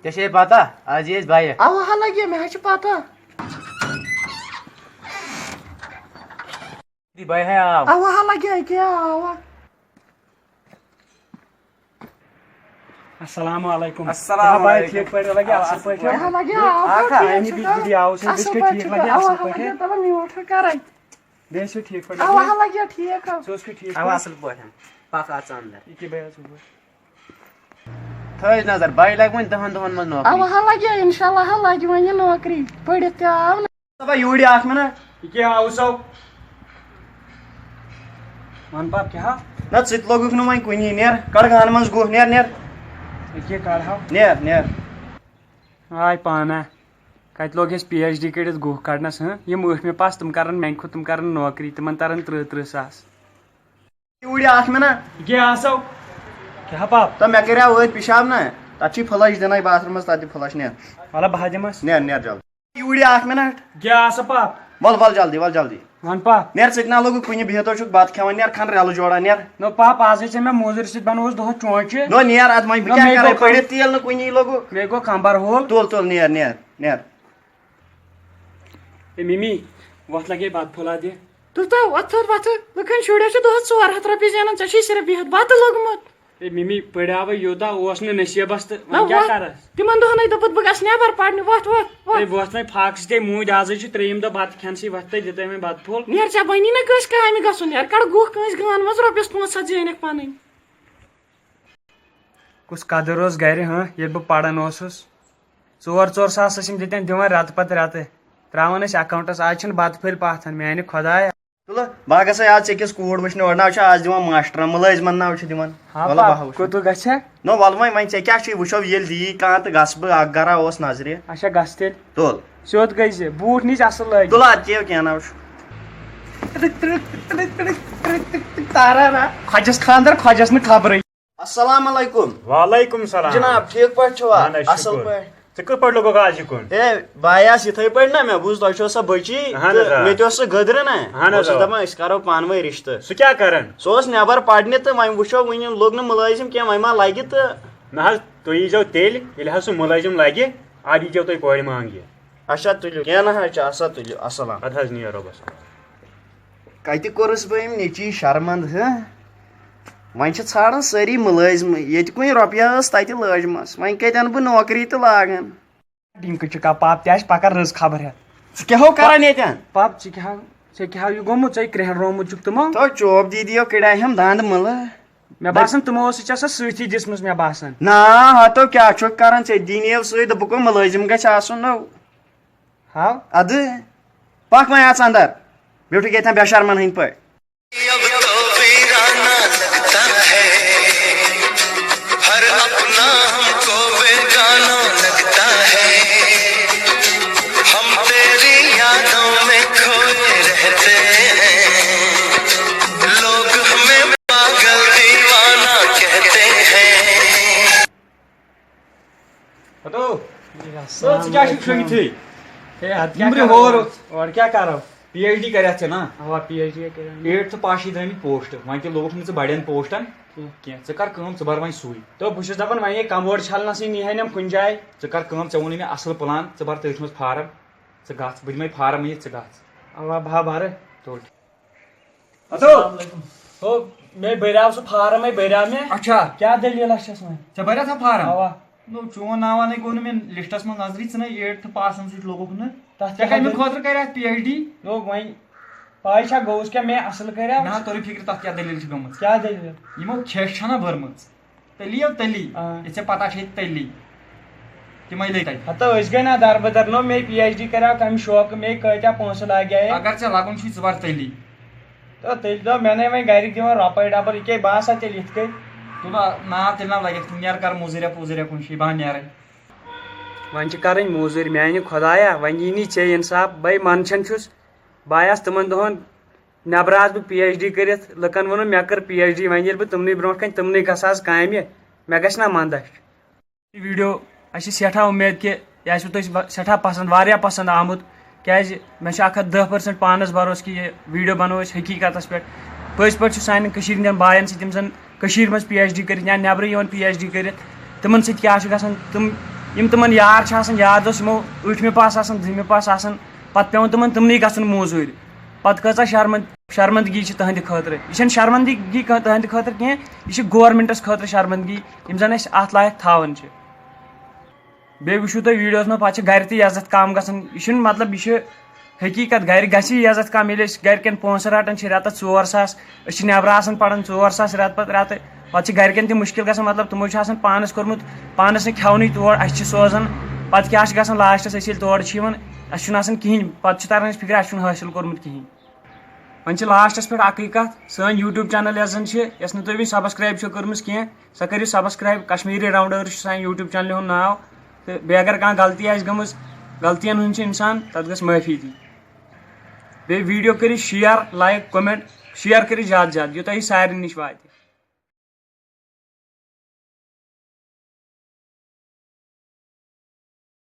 ژےٚ چھے پتہ آز یی أسۍ بایک اوا ہا لگے مےٚ حظ چھِ پتہ بھائی ہے آپ اوا ہا لگے کیا اوا السلام علیکم السلام بھائی علیکم ٹھیک پٲٹھۍ لگے اصل پٲٹھۍ ہا لگے اوا امی بجلی آو سے بسکٹ ٹھیک لگے اصل پٲٹھۍ تب میوٹ کرے بیٚیہِ ٲسوٕ ٹھیک پٲٹھۍ اوا ہا لگے ٹھیک ژٕ اوسکھٕ ٹھیک اوا پٲٹھۍ اصل پٲٹھۍ پکھ اژ اندر یہِ کیٛاہ بیا صُبحٲے تھٲیِو نظر بھائی لگہِ وۄنۍ 10 دۄہن منٛز اوا نوکری ہا لگے انشاءاللہ ہا لگہِ وۄنۍ یہِ نوکری پٔرِتھ تہِ آو دپا یوٗرۍ اکھ مِنٹ یہِ کیٛاہ آو سو ون پاپ کیٛاہ نہ ژٕ تہِ لوگُکھ نہٕ وۄنۍ کُنی نیر کڑ گانہٕ منٛز گُہہ نیر نیر یہِ کیٛاہ کڑہو نیر نیر آے پانا کتہِ لوگ اَسہِ پی ایچ ڈی کٔرِتھ گُہہ کڑنس یِم ٲٹھمہِ پاس تِم کرن میانہِ کھۄتہٕ تِم کرن نوکری تِمن ترن 30 ساس یوٗرۍ اکھ مِنٹ یہِ کیٛاہ آسو کیٛاہ پاپ تہٕ مےٚ کریٛاو ٲدۍ پِشاب نہ تتھ چھی فلش دِنَے باتھ روٗمس تتھ دِ فلش نیر ولا بہٕ دِمس نیر نیر جلدی یوٗرۍ اکھ مِنٹ کیٛاہ آسا پاپ ول جلدی ول جلدی ون پاپ نیر ژٕ تہِ نہ لوگُکھ کُنہِ بِہتو چھُکھ بتہٕ کھٮ۪وان نیر کھن رٮ۪لہٕ جوڑا نیر نو پاپ آز ژےٚ مےٚ موزوٗرِ سۭتۍ بنووُس دۄہس چونچہِ نو نیر ادٕ وۄنۍ بہٕ کیٛاہ کرٕ پٔرِتھ تہِ ییٚلہِ نہٕ کُنی لوگُکھ مےٚ گوٚو کمبر ہول تُل نیر نیر نیر اے ممی وتھ لگے بتہٕ پھوٚلا دِ تُل تو وۄتھ لُکن شُرٮ۪ن چھِ دۄہس 400 رۄپیہِ زینان ژےٚ چھُے صرف بِہِتھ بتہٕ لوگمُت اے ممی پرٛاوے یوٗتاہ اوس نہٕ نصیٖبس تہٕ وۄنۍ کیٛاہ کرس تِمن دۄہنٕے دوٚپُتھ بہٕ گژھٕ نٮ۪بر پرنہِ وۄتھ اے وۄتھ وۄنۍ فاکس تے موٗدۍ آزے چھُ 3یِم دۄہ بتہٕ کھٮ۪نسٕے وۄتھ تے دِتے وۄنۍ بتہٕ پھوٚل نیر ژےٚ بنی نہ کٲنٛسہِ کامہِ گژھُن نیر کڑ گُہہ کٲنٛسہِ گانہٕ منٛز رۄپیس 500 زینکھ پنٕنۍ کُس قدر اوس گرِ ہاں ییٚلہِ بہٕ پران اوسُس 4 ساس ٲسۍ یِم دِتٮ۪ن دِوان رٮ۪تہٕ پتہٕ رٮ۪تہٕ تراوان ٲسۍ اکاونٹس آز چھِنہٕ بتہٕ پھٔلۍ پاتھن میانہِ خۄدایا تُلہٕ بہٕ گژھے آز ژےٚ کِس کوٗر وٕچھنہِ اورٕ ناو چھِ آز دِوان ماسٹرن مُلٲزمن ناو چھِ دِوان وَلہٕ بہٕ وٕچھِ کوٚت گژھِ نو وَلہٕ وۄنۍ ژےٚ کیٛاہ چھُے وٕچھو ییٚلہِ دِیی کانٛہہ تہٕ گژھٕ بہٕ اکھ گرا اوس نظرِ اچھا گژھ تیٚلہِ تُل سیوٚد گٔے زِ بوٗٹھ نِچ اصل لٲگۍ تُل ادٕ کیٛاہ کینٛہہ نہ چھُ خۄجس خاندر خۄجس نہٕ خبرٕے السلام علیکم وعلیکم السلام جناب ٹھیٖک پٲٹھۍ چھِوا اہن حظ اصل شُکُر پٲٹھۍ ژٕ کِتھ پٲٹھۍ لوگُکھ آز یِکُن ہے بھاے آس یِتھٕے پٲٹھۍ نہ مےٚ بوٗز تۄہہِ چھو سۄ بٔچی اہن حظ تہٕ مےٚ تہِ اوس سُہ گٔدرٕ نہ اہن بہٕ حظ اوسُس دپان أسۍ کرو پانہٕ ؤنۍ رِشتہٕ سُہ کیٛاہ کران سُہ اوس نٮ۪بر پرنہِ تہٕ وۄنۍ وٕچھو وٕنہِ لوٚگ نہٕ مُلٲزِم کینٛہہ وۄنۍ ما لگہِ تہٕ نہ حظ تُہۍ ییٖزیو تیٚلہِ ییٚلہِ حظ سُہ مُلٲزِم لگہِ ادٕ ییٖزیو تُہۍ کورِ مانٛگہِ اچھا تُلِو کینٛہہ نہ حظ چھُ اسا تُلِو اسلام ادٕ حظ نیر رۄبس کتہِ کوٚرُس بہٕ أمۍ نیٚچی شرمنٛد وۄنۍ چھِ ژھانڈان سٲری مُلٲزِم ییٚتہِ کُنہِ رۄپیہِ ٲس تتہِ لٲجمٕژ وۄنۍ کتہِ انہٕ بہٕ نوکری تہٕ لاگان ڈِنکہٕ چُکا پاپ تہِ آسہِ پکان رٕژ خبر ہٮ۪تھ ژٕ کیٛاہ ہو کران ییٚتٮ۪ن پاپ ژےٚ کیٛاہ ہو یہِ گوٚمُت ژےٚ کرٛہن روومُت چھُکھ تِمو تو چوب دیدیو کڑاہم دند ملہٕ مےٚ باسان تِمو ٲسٕے ژےٚ سۄ سۭتی دِژمٕژ مےٚ باسان نا ہتو کیٛاہ چھُکھ کران ژےٚ دیٖنیو سۭتۍ دوٚپُکھ مُلٲزِم گژھِ آسُن نو ہاو ادٕ پکھ وۄنۍ اژ اندر بیوٗٹھُکھ ییٚتٮ۪ن بے شرمن ہٕنٛدۍ پٲٹھۍ ژٕ کیٛاہ چھُکھ شۄنٛگتھٕے اورٕ کیٛاہ کرو پی ایچ ڈی کریتھ ژےٚ نا اوا پی ایچ ڈی کٔرِتھ 8th پاشی درٛٲمٕتۍ پوسٹ وۄنۍ تہِ لوگُکھ نہٕ ژٕ بڑٮ۪ن پوسٹن کینٛہہ ژٕ کر کٲم ژٕ بر وۄنۍ سُے تہٕ بہٕ چھُس دپان وۄنۍ یہِ کموڈ چھلنسٕے نیٖہٲنٮ۪م کُنہِ جایہِ ژٕ کر کٲم ژےٚ ووٚنُے مےٚ اصل پلان ژٕ بر تٔتھۍ منٛز فارم ژٕ گژھ بہٕ دِمے فارم یہِ ژٕ گژھ اوا بہہ بھرٕ تُل ہو مےٚ بٔریو سُہ فارمے بٔریو مےٚ اچھا کیٛاہ دٔلیٖلہ چھس وۄنۍ ژےٚ بریتھا فارم اوا نو چون ناوانٕے گوٚو نہٕ مےٚ لسٹس منٛز نظری ژٕ نَے 8th پاسن سۭتۍ لوگُکھ نہٕ تتھ ژےٚ کمہِ خٲطرٕ کریتھ پی ایچ ڈی لوگ وۄنۍ پاے چھا گوٚوُس کیٛاہ مےٚ اصل کریو نہ توٚرُے فکرِ تتھ کیٛاہ دٔلیٖل چھِ گٔمٕژ کیٛاہ دٔلیٖل یِمو کھیٚس چھنا بٔرمٕژ تٔلی تٔلی یہِ ژےٚ پتہ چھے تٔلی تِمے لٔگۍ تتہِ ہتو أسۍ گٔے نا دربدر نو مےٚ پی ایچ ڈی کریو کمہِ شوقہٕ مےٚ کۭتیاہ پونٛسہٕ لاگے اگر ژےٚ لگُن چھُے ژٕ بر تٔلی تہٕ تیٚلہِ دوٚپ مےٚ نَے وۄنۍ گرِکۍ دِوان رۄپے ڈبل یہِ کیٛاہ بہٕ آسا تیٚلہِ یِتھ کٔنۍ تُل ناو تیٚلہِ ناو لگٮ۪کھ نیر کر موزوٗریا پوزوٗریا کُنہِ جایہِ بہٕ نیرے وۄنۍ چھِ کرٕنۍ موزوٗرۍ میانہِ خۄدایا وۄنۍ یی نہٕ ژےٚ اِنصاف بے منٛدچھان چھُس بہٕ آیاس تِمن دۄہن نٮ۪برٕ آس بہٕ پی ایچ ڈی کٔرِتھ لُکن ووٚنُم مےٚ کٔر پی ایچ ڈی وۄنۍ ییٚلہِ بہٕ تِمنٕے برونٛٹھ کَنہِ تِمنٕے گژھٕ آز کامہِ مےٚ گژھِ نا منٛدچھ ویٖڈیو اَسہِ چھِ سٮ۪ٹھاہ اُمید کہِ یہِ آسوٕ تۄہہِ سٮ۪ٹھاہ پسنٛد واریاہ پسنٛد آمُت کیٛازِ مےٚ چھُ 110% پانس بروسہٕ کہِ یہِ ویٖڈیو بنوو أسۍ حقیٖقتس پٮ۪ٹھ پٔزۍ پٲٹھۍ چھُ سانٮ۪ن کٔشیٖر ہٕنٛدٮ۪ن باین سۭتۍ یِم زن کٔشیٖر منٛز پی ایچ ڈی کٔرِتھ یا نٮ۪برٕ یِوان پی ایچ ڈی کٔرِتھ تِمن سۭتۍ کیٛاہ چھُ گژھان تِم یم تمن یار چھ آسان یار دوست یمو 8مہِ پاس آسان 10مہِ پاس آسان پتہٕ پیوان تمن تمنٕے گژھُن موزوٗرۍ پتہٕ کۭژاہ شرمندگی چھِ تہنٛدِ خٲطرٕ یہِ چھنہٕ شرمندگی تہنٛدِ خٲطرٕ کینٛہہ یہِ چھِ گورمنٹس خٲطرٕ شرمندگی یِم زن أسۍ اتھ لایق تھاوان چھِ بیٚیہِ وٕچھِو تُہۍ ویٖڈیوز منٛز پتہٕ چھِ گرِ تہِ عزت کم گژھان یہِ چھُنہٕ مطلب یہِ چھُ حقیٖقت گرِ گژھِ یہِ عزت کم ییٚلہِ أسۍ گرِکٮ۪ن پونٛسہٕ رٹان چھِ رٮ۪تس 4 ساس أسۍ چھِ نٮ۪برٕ آسان پران 4 ساس رٮ۪تہٕ پتہٕ رٮ۪تہٕ پتہٕ چھِ گرِکٮ۪ن تہِ مُشکل گژھان مطلب تِمو چھُ آسان پانس کوٚرمُت پانس نہٕ کھٮ۪ونٕے تور اسہِ چھِ سوزان پتہٕ کیٛاہ چھُ گژھان لاسٹس أسۍ ییٚلہِ تورٕ چھِ یِوان اسہِ چھُنہٕ آسان کِہینۍ پتہٕ چھُ تران اسہِ فِکرِ اسہِ چھُنہٕ حٲصِل کوٚرمُت کِہینۍ وۄنۍ چھِ لاسٹس پٮ۪ٹھ اکٕے کتھ سٲنۍ یوٗٹیوٗب چینل یۄس زن چھِ یۄس نہٕ تُہۍ وٕنہِ سبسکرایب چھو کٔرمٕژ کینٛہہ سۄ کٔرِو سبسکرایب کشمیٖری راونڈٲرٕس چھُ سانہِ یوٗٹیوٗب چینلہِ ہُنٛد ناو تہٕ بیٚیہِ اگر کانٛہہ غلطی آسہِ گٔمٕژ غلطین ہُنٛد چھُ انسان تتھ گژھِ معٲفی دی بیٚیہِ ویٖڈیو کٔرِو شِیر لایک کومنٹ شِیر کٔرِو زیادٕ زیادٕ یوٗتاہ یہِ سارنٕے نِش واتہِ